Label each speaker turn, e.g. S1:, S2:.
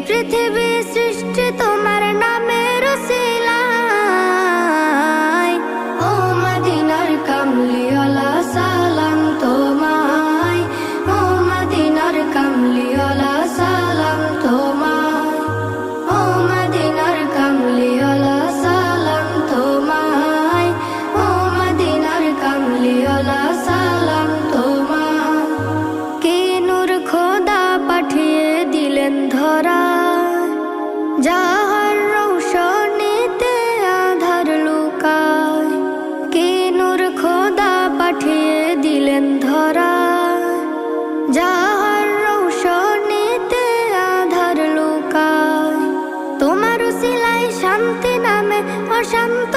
S1: পৃথিবী সৃষ্টি তোমার নামের উসিলায়। ও মদিনার কামলিওয়ালা সালাম তোমায়, ও মদিনার কামলিওয়ালা সালাম তোমায়, ও মদিনার কামলিওয়ালা সালাম তোমায়, ও মদিনার কামলিওয়ালা সালাম তোমায়। কি নূর খোদা পাঠিয়ে দিলেন ধরা, যাহার রৌশনীতে আধার লুকায়। কি নূর খোদা পাঠিয়ে দিলেন ধরা, যাহার রৌশনীতে আধার লুকায়। তোমার উসিলায় শান্তি নামে অশান্ত